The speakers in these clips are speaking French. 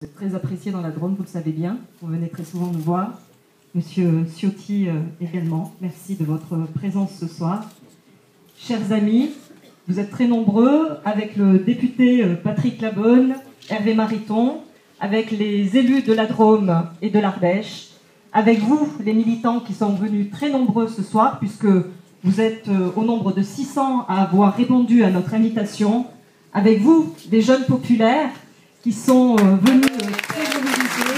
Vous êtes très apprécié dans la Drôme, vous le savez bien. Vous venez très souvent nous voir. Monsieur Ciotti également, merci de votre présence ce soir. Chers amis, vous êtes très nombreux avec le député Patrick Labonne, Hervé Mariton, avec les élus de la Drôme et de l'Ardèche, avec vous, les militants qui sont venus très nombreux ce soir, puisque vous êtes au nombre de 600 à avoir répondu à notre invitation, avec vous, des jeunes populaires qui sont venus très mobilisés.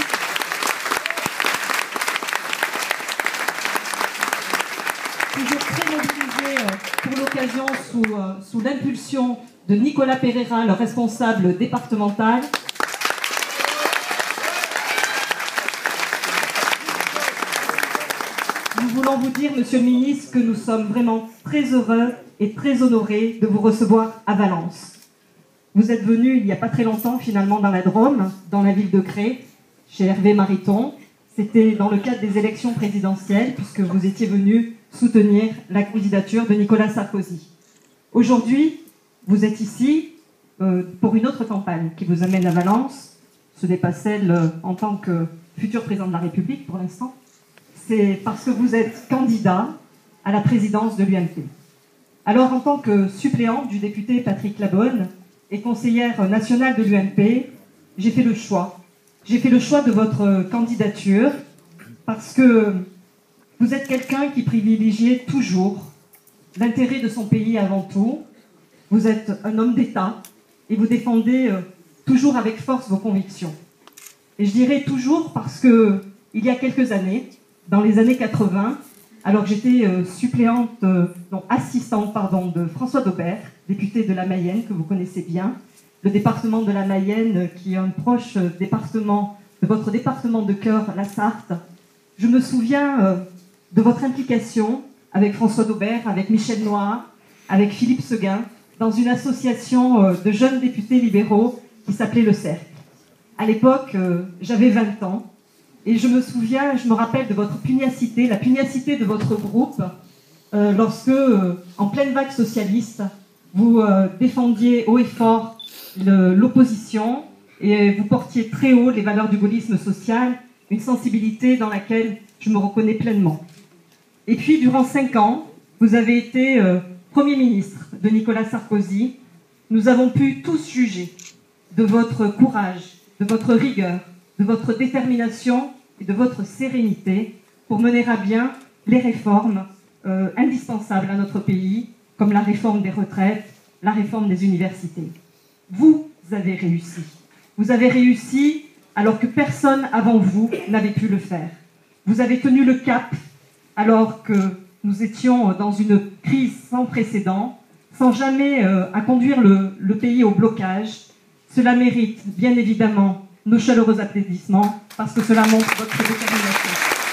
Toujours très mobilisés pour l'occasion sous l'impulsion de Nicolas Pereira, le responsable départemental. Nous voulons vous dire, Monsieur le Ministre, que nous sommes vraiment très heureux et très honorés de vous recevoir à Valence. Vous êtes venu il n'y a pas très longtemps, finalement, dans la Drôme, dans la ville de Cré, chez Hervé Mariton. C'était dans le cadre des élections présidentielles, puisque vous étiez venu soutenir la candidature de Nicolas Sarkozy. Aujourd'hui, vous êtes ici pour une autre campagne qui vous amène à Valence. Ce n'est pas celle en tant que futur président de la République pour l'instant. C'est parce que vous êtes candidat à la présidence de l'UMP. Alors, en tant que suppléante du député Patrick Labonne et conseillère nationale de l'UMP, j'ai fait le choix. J'ai fait le choix de votre candidature parce que vous êtes quelqu'un qui privilégiait toujours l'intérêt de son pays avant tout. Vous êtes un homme d'État et vous défendez toujours avec force vos convictions. Et je dirais toujours parce que il y a quelques années, dans les années 80, alors que j'étais assistante de François Daubert, député de la Mayenne, que vous connaissez bien, le département de la Mayenne, qui est un proche département de votre département de cœur, la Sarthe. Je me souviens de votre implication avec François Daubert, avec Michel Noir, avec Philippe Seguin, dans une association de jeunes députés libéraux qui s'appelait le Cercle. À l'époque, j'avais 20 ans, et je me rappelle de votre pugnacité, la pugnacité de votre groupe, lorsque, en pleine vague socialiste, vous défendiez haut et fort l'opposition et vous portiez très haut les valeurs du gaullisme social, une sensibilité dans laquelle je me reconnais pleinement. Et puis, durant 5 ans, vous avez été Premier ministre de Nicolas Sarkozy. Nous avons pu tous juger de votre courage, de votre rigueur, de votre détermination et de votre sérénité pour mener à bien les réformes indispensables à notre pays, comme la réforme des retraites, la réforme des universités. Vous avez réussi. Vous avez réussi alors que personne avant vous n'avait pu le faire. Vous avez tenu le cap alors que nous étions dans une crise sans précédent, sans jamais à conduire le pays au blocage. Cela mérite bien évidemment nos chaleureux applaudissements parce que cela montre votre détermination.